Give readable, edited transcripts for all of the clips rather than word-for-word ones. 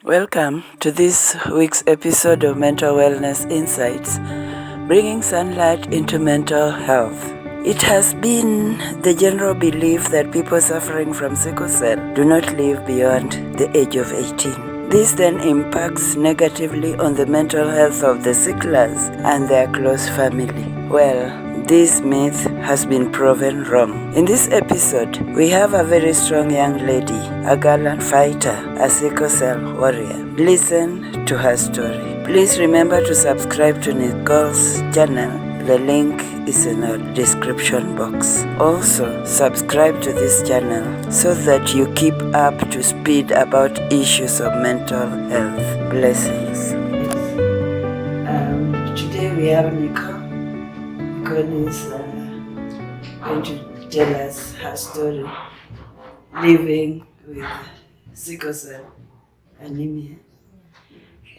Welcome to this week's episode of Mental Wellness Insights, bringing sunlight into mental health. It has been the general belief that people suffering from sickle cell do not live beyond the age of 18. This then impacts negatively on the mental health of the sicklers and their close family. Well, this myth has been proven wrong. In this episode, we have a very strong young lady, a gallant fighter, a sickle cell warrior. Listen to her story. Please remember to subscribe to Nicole's channel. The link is in the description box. Also, subscribe to this channel so that you keep up to speed about issues of mental health. Blessings. Today we have Nicole. Nicole is going to tell us her story, living with sickle cell anemia.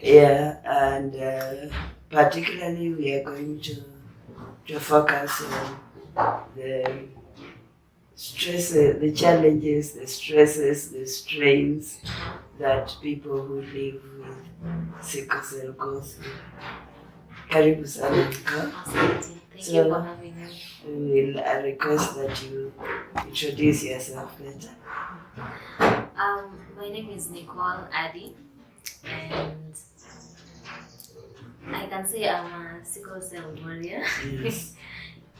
Yeah, and particularly we are going to focus on the stresses, the challenges, the stresses, the strains that people who live with sickle cell go through. Karibu sana Nicole. Thank you for having me. We will request that you introduce yourself better. My name is Nicole Addie, and I can say I'm a sickle cell warrior. Yes.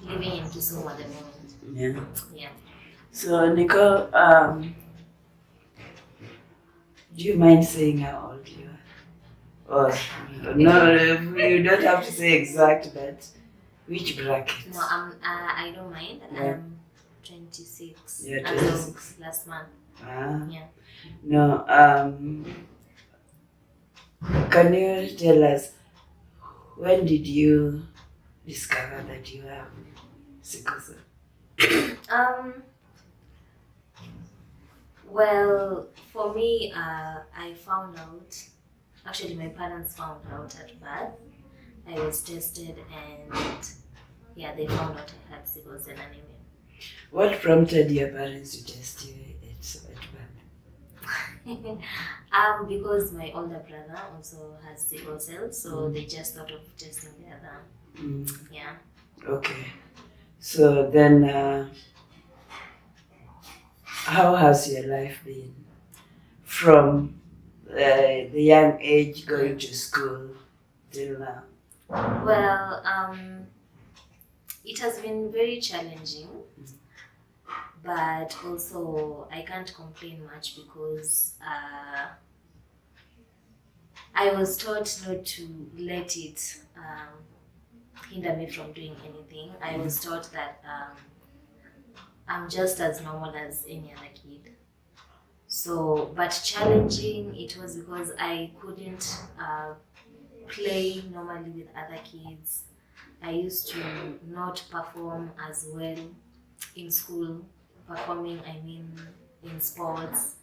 Living in Kisumu at the moment. Yeah. So Nicole, do you mind saying how old you are? Or no, you don't have to say exact, but which bracket? No, I don't mind. Yeah. I'm 26. You're as 26. of last month. Yeah. No, can you tell us, when did you discover that you have sickle cell? Well, for me, I found out. Actually, my parents found out at birth. I was tested, and they found out I had sickle cell anemia. What prompted your parents to test you at birth? Because my older brother also has sickle cell, so they just thought of testing the other. Yeah. Okay. So then, how has your life been from the young age going to school till now? Well, it has been very challenging, but also I can't complain much because I was taught not to let it hinder me from doing anything. I was taught that I'm just as normal as any other kid. So, but challenging it was because I couldn't play normally with other kids. I used to not perform as well in school. Performing, I mean, in sports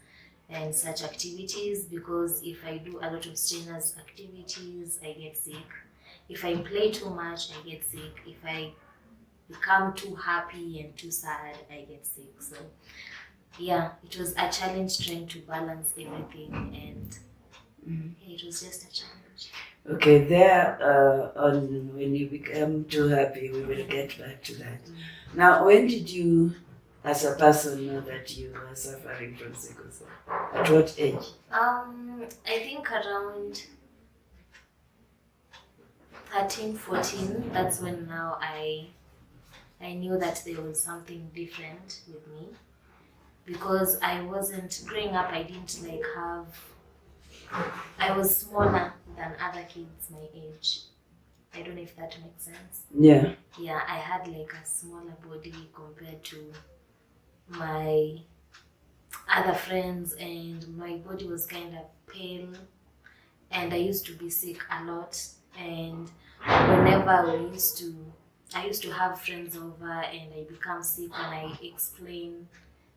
and such activities, because if I do a lot of strenuous activities, I get sick. If I play too much, I get sick. If I become too happy and too sad, I get sick. So yeah, it was a challenge trying to balance everything, and it was just a challenge. Okay, there on when you become too happy, we will get back to that. Now, when did you, as a person, know that you were suffering from sickle cell? At what age? I think around 13, 14. That's when now I knew that there was something different with me, because I wasn't growing up. I didn't I was smaller than other kids my age. I don't know if that makes sense. Yeah. Yeah, I had like a smaller body compared to my other friends, and my body was kind of pale, and I used to be sick a lot. And whenever I used to have friends over and I become sick, and I explain,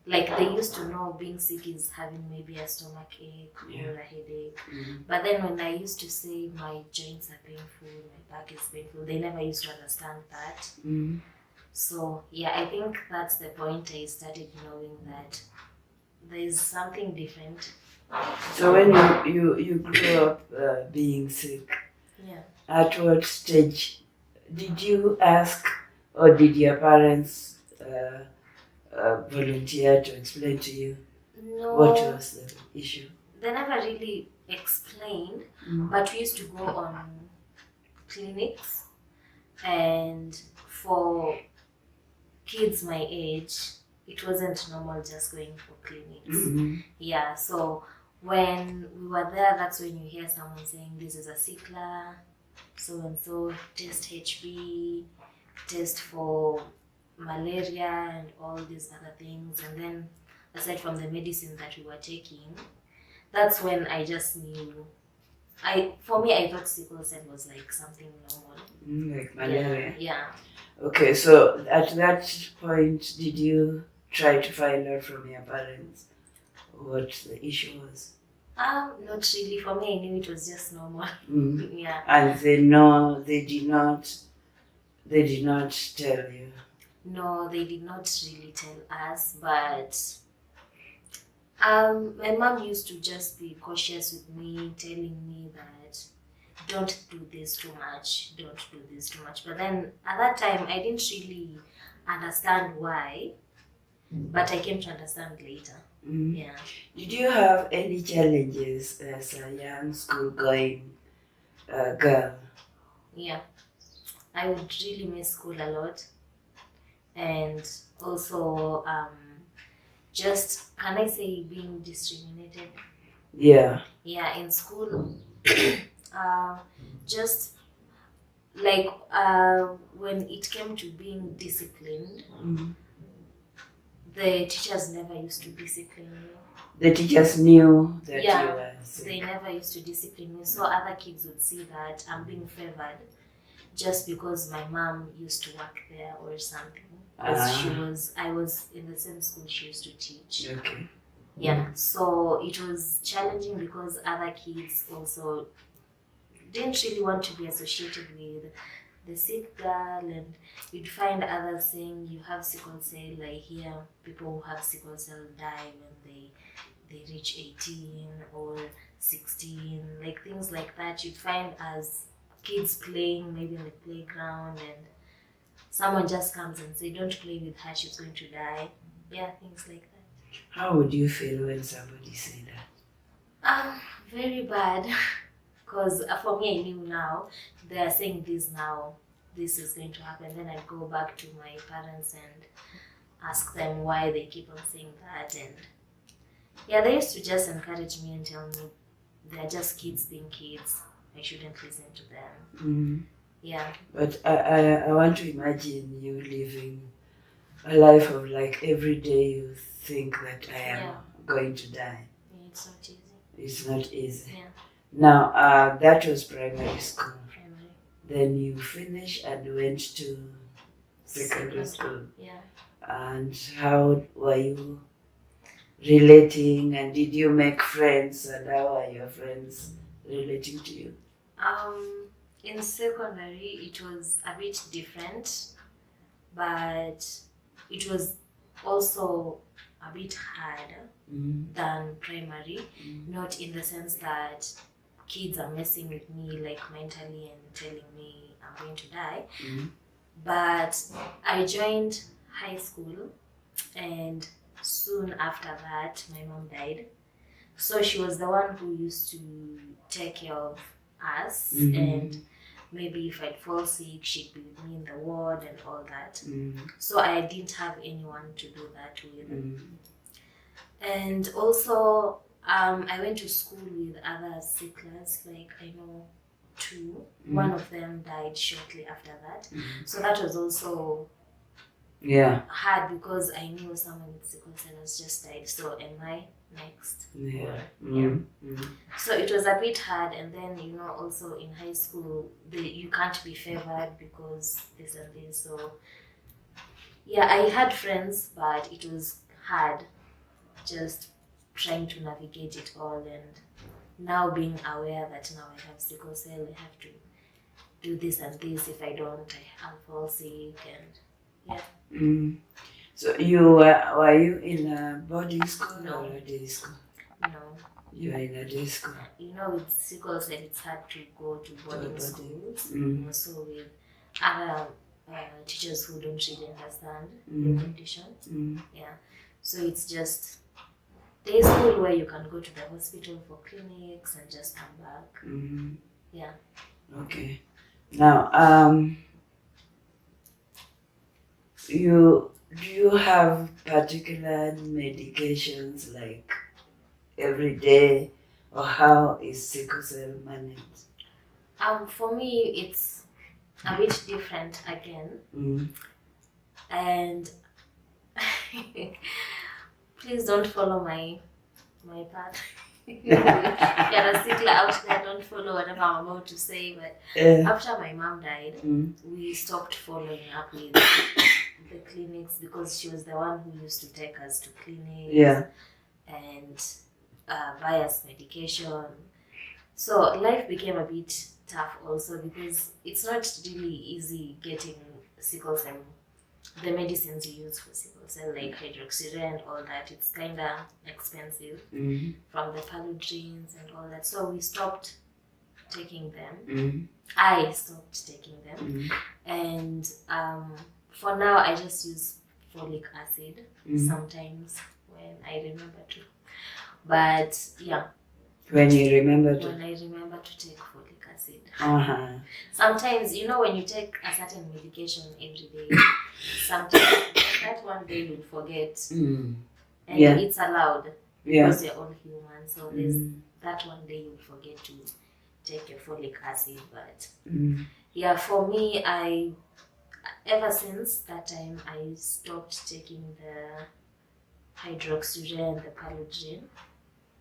like they used to know being sick is having maybe a stomach ache or a headache. But then when I used to say my joints are painful, my back is painful, they never used to understand that. So yeah, I think that's the point I started knowing that there's something different So when you grew up being sick, Yeah. at what stage did you ask, or did your parents volunteer to explain to you what No, was the issue? they never really explained, Mm. but we used to go on clinics, and for kids my age, it wasn't normal just going for clinics. Mm-hmm. Yeah, so when we were there, that's when you hear someone saying this is a sickler, so and so, test HB, test for malaria, and all these other things. And then, aside from the medicine that we were taking, that's when I just knew. For me, I thought sickle cell was like something normal. Like malaria. Yeah. Okay, so at that point, did you try to find out from your parents what the issue was? Not really. For me, I knew it was just normal. Mm. Yeah. And they did not tell you. No, they did not really tell us, but my mom used to just be cautious with me, telling me that don't do this too much, don't do this too much. But then at that time, I didn't really understand why, but I came to understand later. Mm. Yeah. Did you have any challenges as a young school-going girl? Yeah. I would really miss school a lot. And also, just, can I say, being discriminated? Yeah. Yeah, in school. Just like when it came to being disciplined, Mm. the teachers never used to discipline me. The teachers knew that Yeah, you were sick. they never used to discipline me. So other kids would see that I'm being favored just because my mom used to work there or something. Because I was in the same school she used to teach. Okay. Yeah, so it was challenging because other kids also didn't really want to be associated with the sick girl, and you'd find others saying you have sickle cell. I hear people who have sickle cell die when they reach 18 or 16, like things like that. You'd find as kids playing maybe in the playground, and someone just comes and say, don't play with her, she's going to die. Yeah, things like that. How would you feel when somebody say that? Very bad. Because for me, I knew now, they are saying this now, this is going to happen. Then I go back to my parents and ask them why they keep on saying that. And yeah, they used to just encourage me and tell me they're just kids being kids. I shouldn't listen to them. Mm. Yeah. But I want to imagine you living a life of like every day you think that I am going to die. Yeah, it's not easy. It's not easy. Yeah. Now, that was primary school. Primary. Then you finished and went to secondary school. Yeah. And how were you relating, and did you make friends, and how are your friends relating to you? In secondary, it was a bit different, but it was also a bit harder than primary. Not in the sense that kids are messing with me like mentally and telling me I'm going to die, but I joined high school, and soon after that my mom died. So she was the one who used to take care of us, and maybe if I'd fall sick, she'd be with me in the ward and all that. So I didn't have anyone to do that with. And also, I went to school with other sicklers, like I know 2. One of them died shortly after that. So that was also hard because I knew someone with sickle cell has just died. So am I next? So it was a bit hard. And then, also in high school, you can't be favored because this and this. So yeah, I had friends, but it was hard just trying to navigate it all, and now being aware that now I have sickle cell, I have to do this and this. If I don't, I'll fall sick, and So were you in a boarding school or a day school? No. You are in a day school. With sickle cell, it's hard to go to boarding schools. Also with other teachers who don't really understand the condition. Yeah. So it's just day school where you can go to the hospital for clinics and just come back. Yeah. Okay. Now, do you have particular medications like every day, or how is sickle cell managed? For me, it's a bit different again. And please don't follow my path. If you're a sickler out there, don't follow whatever I'm about to say. But after my mom died, we stopped following up with the clinics because she was the one who used to take us to clinics and buy us medication. So life became a bit tough also because it's not really easy getting sickle cell. The medicines you use for sickle cell, like hydroxyurea and all that, it's kind of expensive from the paludrines and all that. So we stopped taking them. I stopped taking them. And for now, I just use folic acid sometimes when I remember to. But yeah. When you remember to? When I remember to take folic acid. Sometimes, when you take a certain medication every day, sometimes that one day you'll forget. And it's allowed because you're all human. So there's that one day you'll forget to take your folic acid. But for me, ever since that time, I stopped taking the hydroxyurea and the paludrine.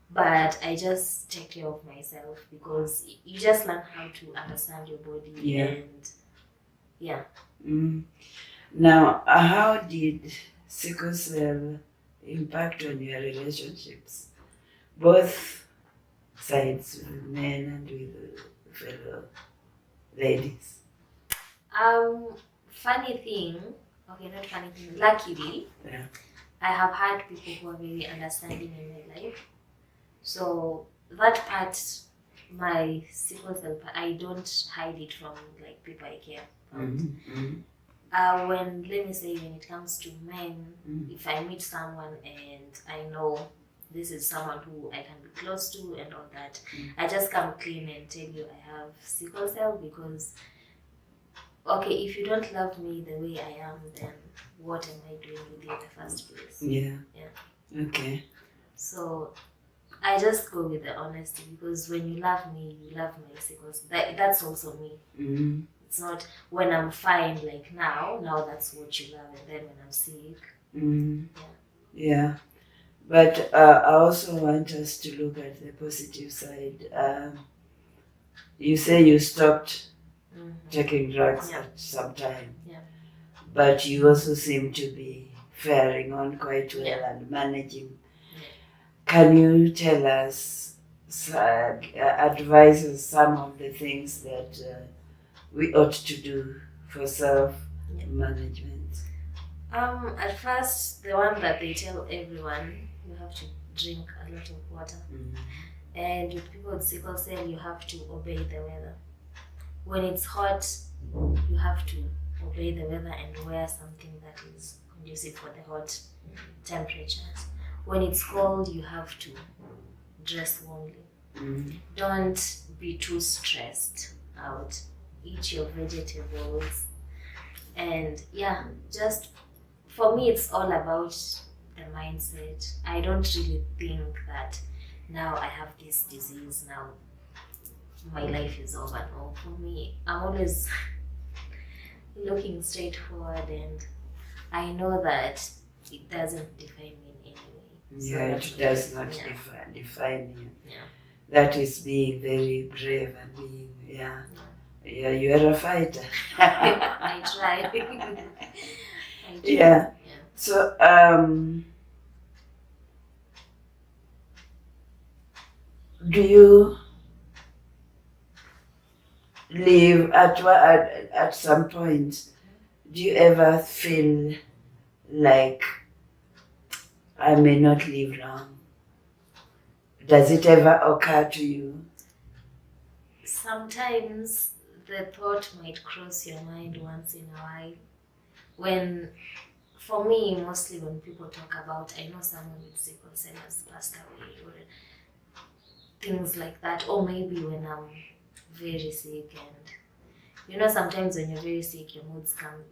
But I just take care of myself because you just learn how to understand your body and Now, how did sickle cell impact on your relationships? Both sides, with men and with fellow ladies. Luckily, I have had people who are very understanding in my life. So that part, my sickle cell part, I don't hide it from people I care about. When it comes to men, if I meet someone and I know this is someone who I can be close to and all that, I just come clean and tell you I have sickle cell because, if you don't love me the way I am, then what am I doing with you in the first place? Yeah. Okay. So I just go with the honesty because when you love me, you love my sickles. That's also me. It's not when I'm fine, like now that's what you love, and then when I'm sick. Yeah. But I also want us to look at the positive side. You say you stopped taking drugs at some time. But you also seem to be faring on quite well and managing. Can you tell us, advise us some of the things that we ought to do for self-management? At first, the one that they tell everyone, you have to drink a lot of water. And with people with sickle cell, you have to obey the weather. When it's hot, you have to obey the weather and wear something that is conducive for the hot temperatures. When it's cold, you have to dress warmly. Don't be too stressed out. Eat your vegetables. And just for me, it's all about the mindset. I don't really think that now I have this disease, now my life is over. No, for me, I'm always looking straight forward and I know that it doesn't define me in any way. It does not define you. That is being very brave and being, you are a fighter. I try. Yeah. So, do you live at some point? Do you ever feel like I may not live long? Does it ever occur to you? Sometimes the thought might cross your mind once in a while. For me, mostly when people talk about, I know someone with sickle cell has passed away or things like that, or maybe when I'm very sick, and sometimes when you're very sick, your moods come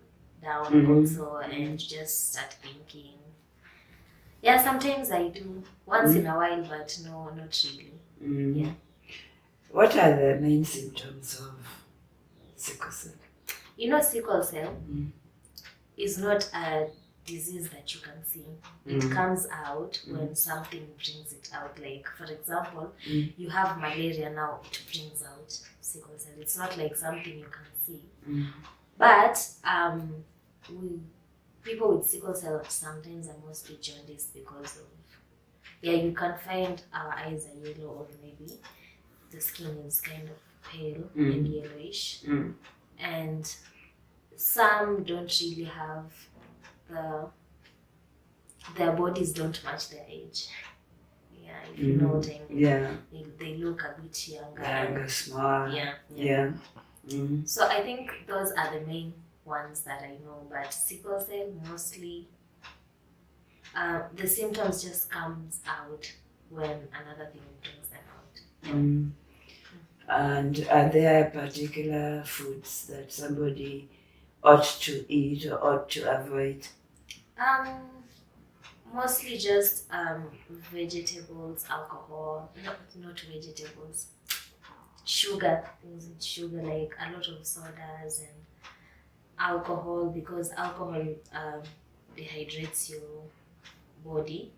down also, and you just start thinking. Yeah, sometimes I do once in a while, but no, not really. Yeah. What are the main symptoms of sickle cell? Sickle cell is not a disease that you can see. It comes out when something brings it out. Like, for example, you have malaria now, it brings out sickle cell. It's not like something you can see. But people with sickle cell sometimes are mostly jaundiced because of, you can find our eyes are yellow, or maybe the skin is kind of pale and yellowish. And some don't really have their bodies don't match their age. Yeah, if you know what I mean. Yeah. They look a bit younger. Younger, small. Yeah. So I think those are the main ones that I know. But sickle cell, mostly, the symptoms just comes out when another thing brings them out. And are there particular foods that somebody ought to eat or ought to avoid? Mostly just vegetables, alcohol, not vegetables, sugar, things with sugar, like a lot of sodas and alcohol, because alcohol dehydrates your body,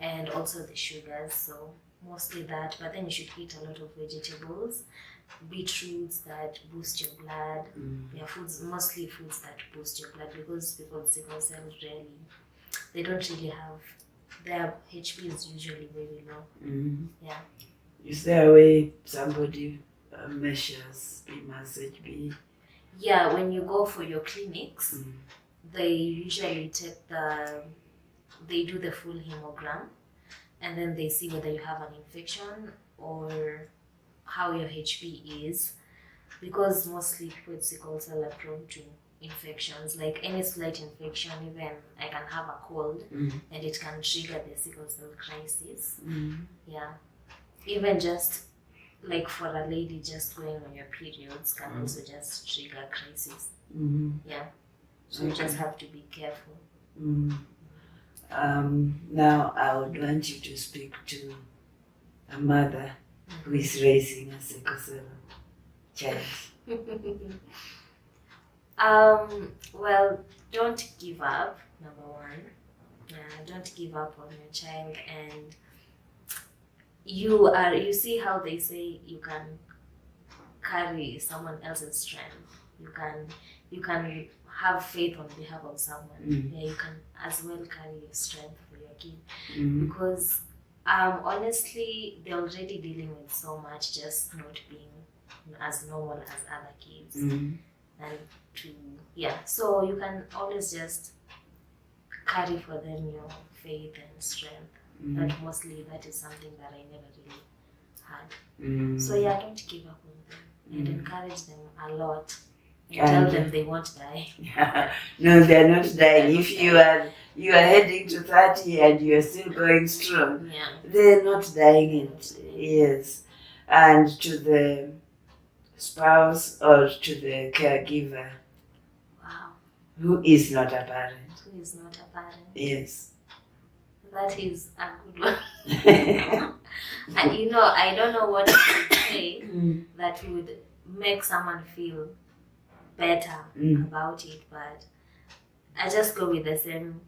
and also the sugars, so mostly that. But then you should eat a lot of vegetables, beetroots that boost your blood. Mostly foods that boost your blood, because people with sickle cell they don't really have, their HP is usually very low. Is there a way somebody measures PMAS HB? Yeah, when you go for your clinics, they usually they do the full hemogram, and then they see whether you have an infection or how your HP is, because mostly people with sickle cell are prone to infections. Like any slight infection, even I can have a cold and it can trigger the sickle cell crisis. Even just like for a lady just going on your periods can also just trigger crisis. So you just have to be careful. Now I would want you to speak to a mother who is raising a sickle cell child. Well, don't give up, number one. Don't give up on your child. And you see how they say you can carry someone else's strength. You can have faith on behalf of someone. You can as well carry your strength for your kid. Because honestly, they're already dealing with so much, just not being as normal as other kids. And so you can always just carry for them your faith and strength. But mostly that is something that I never really had. So don't give up on them, and encourage them a lot. Tell them they won't die. No, they're not dying. If you are heading to 30 and you're still going strong, they're not dying. Yes. And to the spouse or to the caregiver, who is not a parent. Yes. That is a good one. And I don't know what to say that would make someone feel better about it, but I just go with the same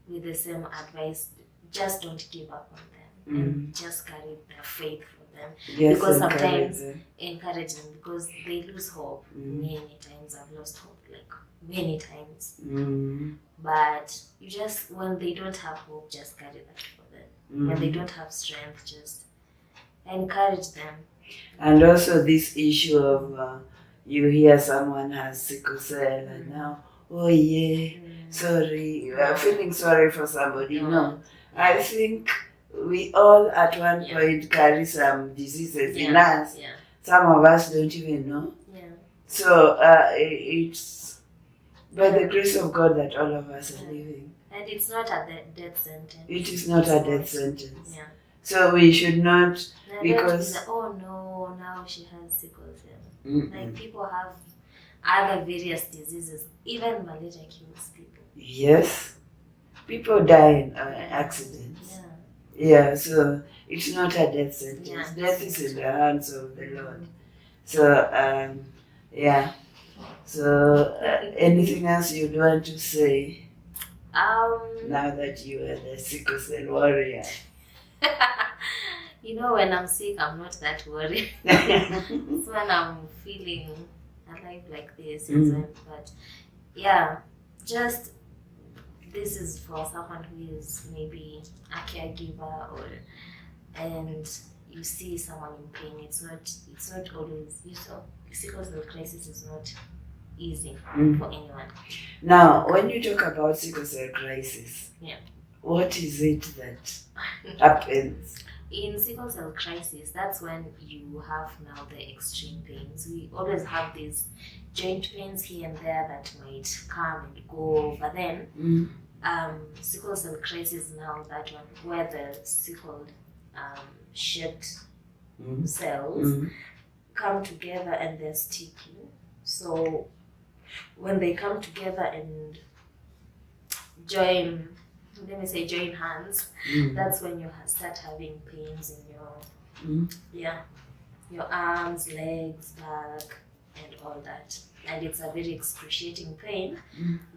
advice. Just don't give up on them, and just carry their faith for them. Because sometimes encourage them, because they lose hope. Many times I've lost hope, like many times. But you just, when they don't have hope, just carry that for them. When they don't have strength, just encourage them. And also this issue of you hear someone has sickle cell and now, sorry, you are feeling sorry for somebody. No, I think we all at one point carry some diseases in us. Yeah. Some of us don't even know. Yeah. So it's by the grace of God that all of us are living. And it's not a death sentence. It is not a death sentence. Yeah. So we should not, because... Like, oh no, now she has sickle cell. Mm-mm. Like people have other various diseases. Even malaria kills people. Yes. People die in accidents. Yeah, so it's not a death sentence. Yeah. Death is in the hands of the Lord. So, yeah. So, anything else you'd want to say? Now that you are the sickle cell warrior. You know, when I'm sick, I'm not that worried. It's when I'm feeling alive like this. But yeah, just this is for someone who is maybe a caregiver and you see someone in pain. It's not always, sickle cell crisis is not easy for anyone. Now, when you talk about sickle cell crisis, what is it that happens? In sickle cell crisis, that's when you have now the extreme pains. We always have these joint pains here and there that might come and go, but then sickle cell crisis now, that one where the sickle shaped cells come together and they're sticky. So when they come together and join hands, that's when you start having pains in your arms, legs, back, and all that. And it's a very excruciating pain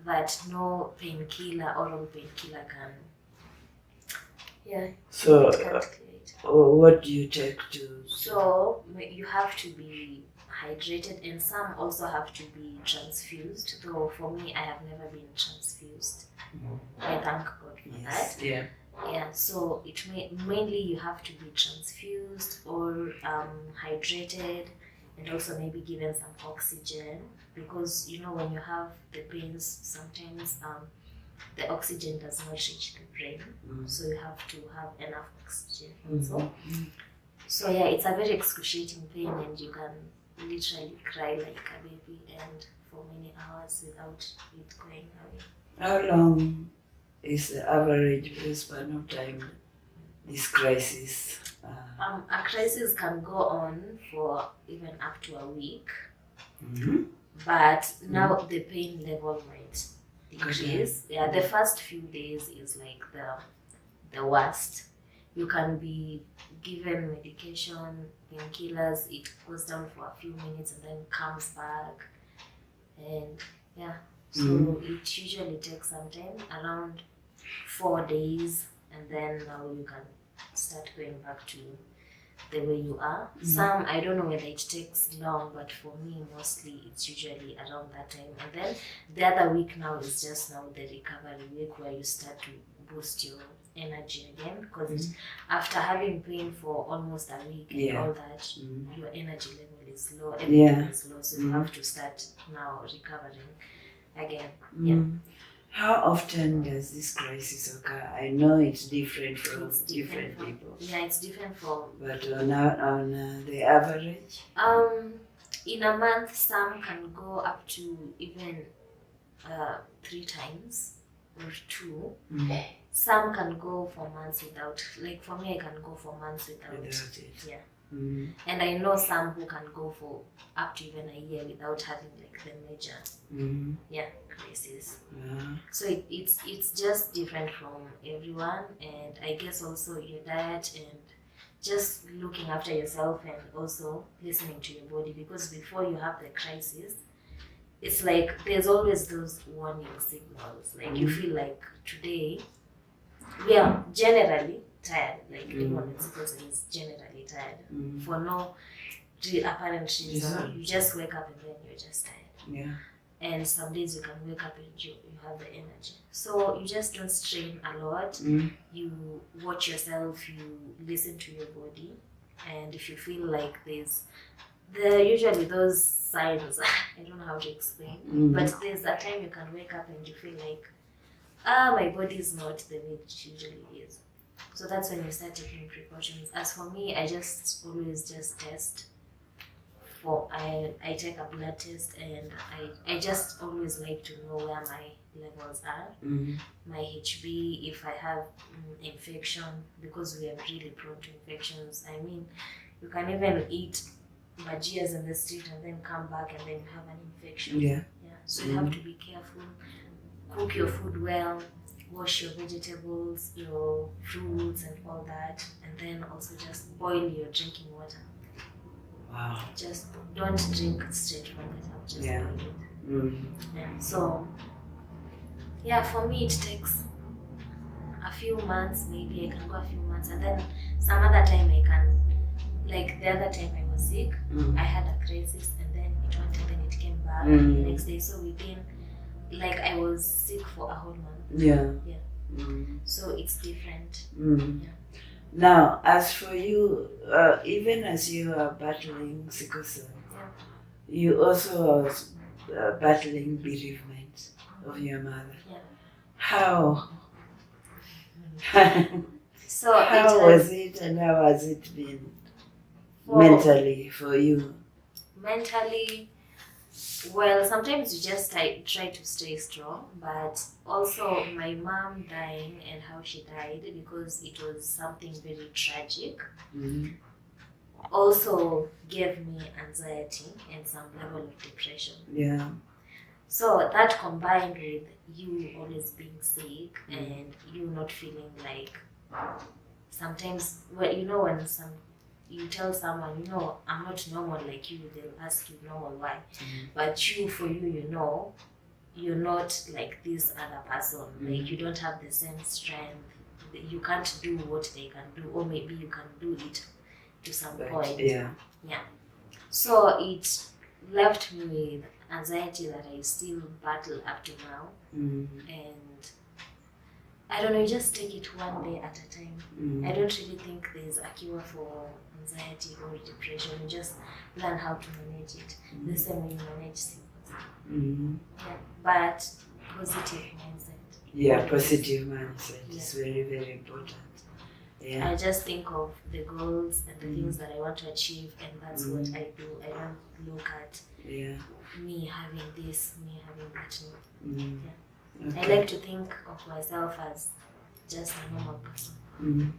that no painkiller, oral painkiller can. So what do you take to? So you have to be hydrated, and some also have to be transfused. Though for me, I have never been transfused. I thank God for that. Yeah. So it mainly you have to be transfused or hydrated, and also maybe given some oxygen, because when you have the pains, sometimes the oxygen does not reach the brain, so you have to have enough oxygen also. So yeah, it's a very excruciating pain, and you can literally cry like a baby and for many hours without it going away. How long is the average span of time this crisis? A crisis can go on for even up to a week, but now the pain level might decrease. Yeah, the first few days is like the worst. You can be given medication, painkillers, it goes down for a few minutes and then comes back. And so it usually takes some time, around 4 days, and then now you can start going back to the way you are. Some, I don't know whether it takes long, but for me, mostly it's usually around that time. And then the other week now is just now the recovery week, where you start to boost your energy again, because after having pain for almost a week and all that, your energy level is low, everything is low, so you have to start now recovering again. How often does this crisis occur? I know it's different from different people. Yeah, it's different from. But on the average? In a month, some can go up to even 3 times or 2. Some can go for months without. Like for me, I can go for months without it. Yeah. And I know some who can go for up to even a year without having like the major crisis. So it's just different from everyone, and I guess also your diet and just looking after yourself and also listening to your body, because before you have the crisis, it's like there's always those warning signals. Like you feel like today we are generally tired, like anyone with sickle cell is generally tired for no apparent reason. You just wake up and then you're just tired. And some days you can wake up and you have the energy. So you just don't strain a lot. You watch yourself, you listen to your body, and if you feel like there are usually those signs, I don't know how to explain, but there's a time you can wake up and you feel like, my body is not the way it usually is. So that's when you start taking precautions. As for me, I just always just test. I take a blood test, and I just always like to know where my levels are, my HB, if I have infection, because we are really prone to infections. I mean, you can even eat bhajias in the street and then come back and then you have an infection. Yeah. So you have to be careful, cook your food well, wash your vegetables, your fruits and all that, and then also just boil your drinking water. Wow. Just don't drink straight from the tap, just boil it. So for me it takes a few months, maybe I can go a few months, and then some other time I can, like the other time I was sick, I had a crisis and then it went and then it came back the next day. So within, like, I was sick for a whole month. So it's different. Now, as for you, even as you are battling sickle cell, you also are battling bereavement of your mother. How? So how was it, and how has it been mentally for you? Mentally, well, sometimes you just try to stay strong, but also my mom dying and how she died, because it was something very tragic, also gave me anxiety and some level of depression. So that combined with you always being sick and you not feeling like, sometimes, well, you know, when you tell someone, you know, I'm not normal like you, they'll ask you normal why. But you, for you, you know, you're not like this other person. Like, you don't have the same strength. You can't do what they can do, or maybe you can do it to some point. So it left me with anxiety that I still battle up to now. And I don't know, you just take it one day at a time. I don't really think there's a cure for anxiety or depression. You just learn how to manage it. The same way you manage symptoms. But positive mindset. Positive mindset is very, very important. I just think of the goals and the things that I want to achieve, and that's what I do. I don't look at me having this, me having that. I like to think of myself as just a normal person.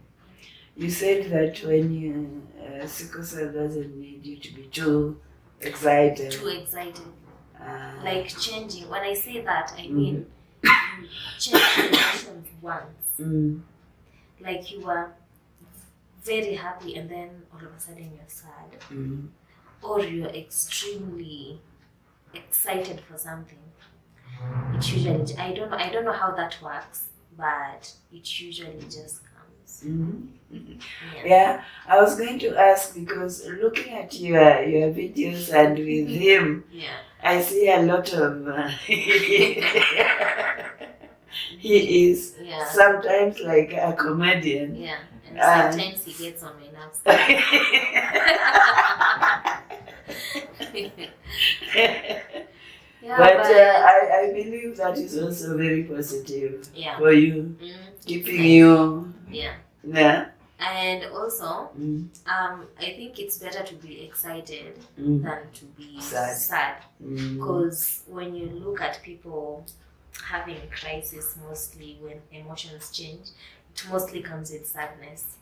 You said that when you sickle cell doesn't need you to be too excited. Like changing. When I say that, I mean you change emotions once. Like you are very happy and then all of a sudden you're sad. Or you're extremely excited for something. It usually, I don't know how that works, but it usually just comes. I was going to ask, because looking at your videos and with him, I see a lot of he is sometimes like a comedian. And sometimes he gets on my nerves. But I believe that is also very positive for you, keeping you. And also, I think it's better to be excited than to be sad. Because when you look at people having crisis, mostly when emotions change, it mostly comes with sadness.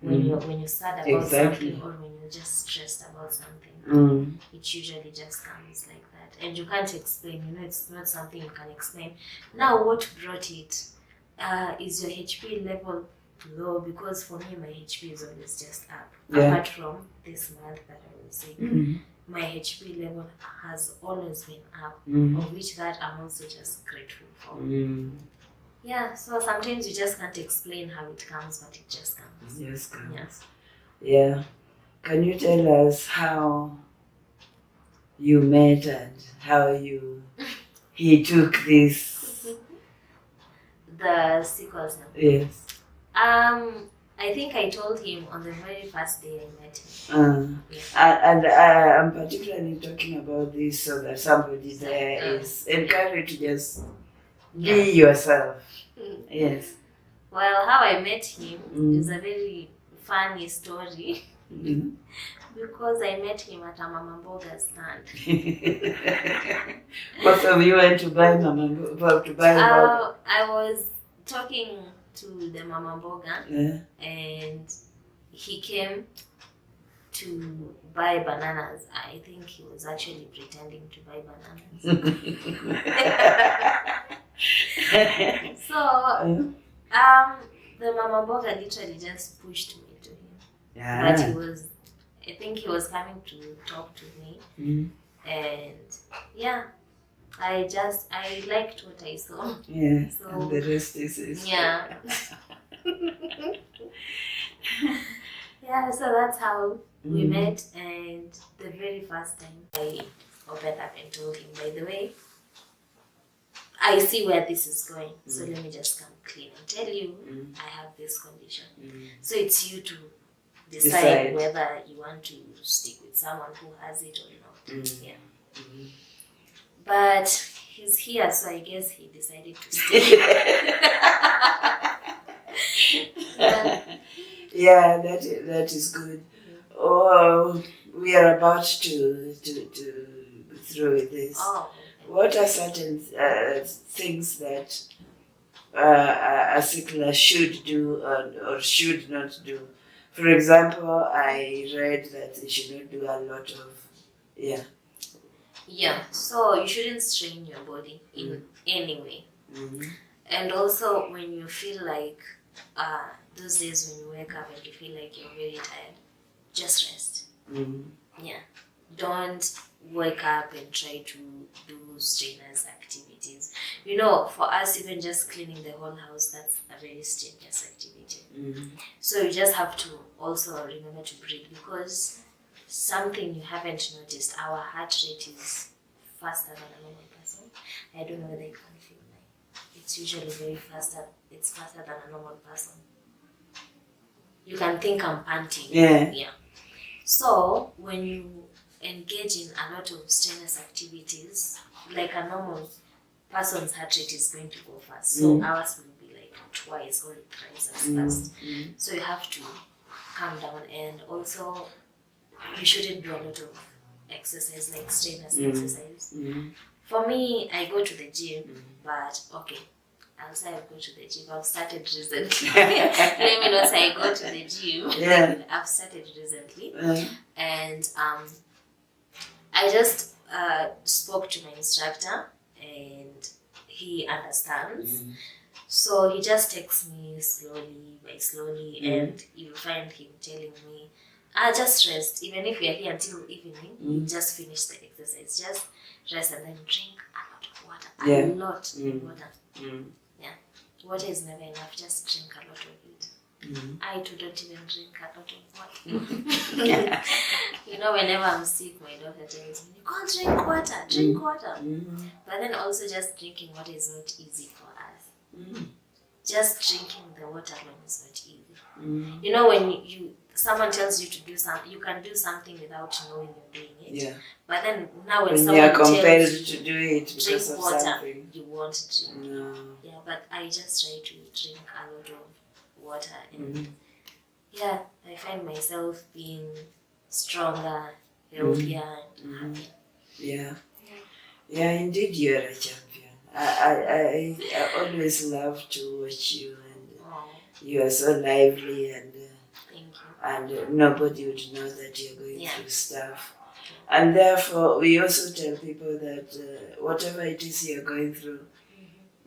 When you're sad about something, or when you're just stressed about something, it usually just comes like that. And you can't explain, it's not something you can explain. Now, what brought it? Is your HP level low? Because for me, my HP is always just up. Apart from this month that I was saying, my HP level has always been up, of which that I'm also just grateful for. So sometimes you just can't explain how it comes, but it just comes. It just comes. Can you tell us how you met and how he took this? The sickle cell. Yes. I think I told him on the very first day I met him. And I'm particularly talking about this so that somebody there is encouraged to just be yourself. Yes. Well, how I met him is a very funny story. Because I met him at a Mama Mboga stand. What of you went to buy Mama Mboga? I was talking to the Mama Mboga, and he came to buy bananas. I think he was actually pretending to buy bananas. So, the Mama Mboga literally just pushed me to him. But I think he was coming to talk to me. And yeah, I liked what I saw. Yeah, so, and the rest is history. Yeah. Yeah, so that's how we met, and the very first time I opened up and told him, by the way, I see where this is going, so let me just come clean and tell you I have this condition. So it's you to decide whether you want to stick with someone who has it or not. Yeah. But he's here, so I guess he decided to stay. Yeah, that is good. Oh, we are about to go through with this. What are certain things that a sickler should do or should not do? For example, I read that you should not do a lot of, Yeah, so you shouldn't strain your body in any way. And also when you feel like, those days when you wake up and you feel like you're very tired, just rest. Yeah. Don't wake up and try to do strenuous activities. You know, for us, even just cleaning the whole house, that's a very strenuous activity. So you just have to also remember to breathe, because something you haven't noticed, our heart rate is faster than a normal person. I don't know whether you can feel like it's usually very faster. It's faster than a normal person. You can think I'm panting. Yeah. So when you engage in a lot of strenuous activities, like a normal person's heart rate is going to go fast. So ours will be like twice or thrice as fast. So you have to calm down, and also you shouldn't do a lot of exercise, like strenuous exercise. For me, I go to the gym, but okay, I'll say I go to the gym. I've started recently. Let me not say I go to the gym. I've started recently. And I just spoke to my instructor, and he understands. So he just takes me slowly by slowly, and you'll find him telling me, just rest. Even if you're here until evening, you just finish the exercise. Just rest and then drink a lot of water. A lot of water. Yeah. Water is never enough. Just drink a lot of it. I too don't even drink a lot of water. You know, whenever I'm sick, my doctor tells me, you can't drink water, drink water. But then also just drinking water is not easy for us. Just drinking the water alone is not easy. You know, when someone tells you to do something, you can do something without knowing you're doing it. But then now when someone you're compelled tells you to do it drink water, something, you won't drink. No. Yeah, but I just try to drink a lot of water, and I find myself being stronger, healthier, and happier. Yeah, indeed you're a champion. I always love to watch you, and you are so lively, and thank you. And nobody would know that you're going through stuff. And therefore, we also tell people that whatever it is you're going through,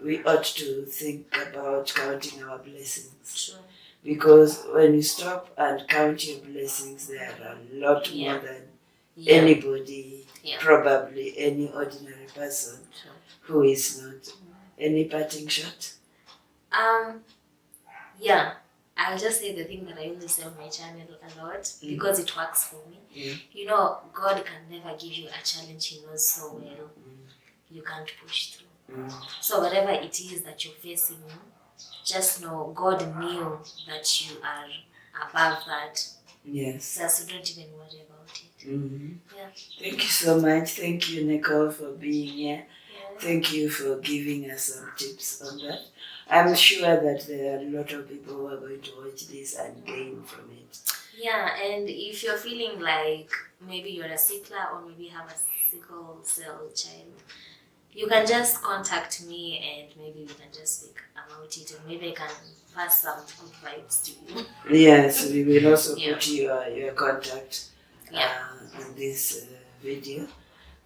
we ought to think about counting our blessings. Because when you stop and count your blessings, there are a lot more than anybody, probably any ordinary person who is not. Any parting shot? I'll just say the thing that I always say on my channel a lot, because it works for me. You know, God can never give you a challenge He knows so well you can't push through. So whatever it is that you're facing, just know God knew that you are above that. So don't even worry about it. Thank you so much. Thank you, Nicole, for being here. Thank you for giving us some tips on that. I'm sure that there are a lot of people who are going to watch this and gain from it. Yeah, and if you're feeling like maybe you're a sickler or maybe have a sickle cell child, you can just contact me and maybe we can just speak about it, and maybe I can pass some good vibes to you. Yes, we will also put your contact on this video.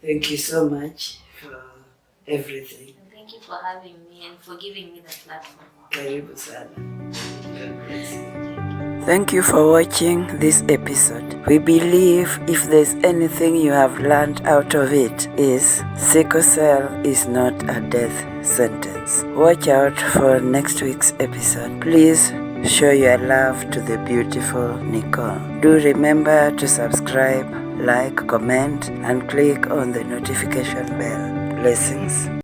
Thank you so much for everything. And thank you for having me and for giving me the platform. Karibu sana. God bless you. Thank you for watching this episode. We believe if there's anything you have learned out of it is sickle cell is not a death sentence. Watch out for next week's episode. Please show your love to the beautiful Nicole. Do remember to subscribe, like, comment, and click on the notification bell. Blessings.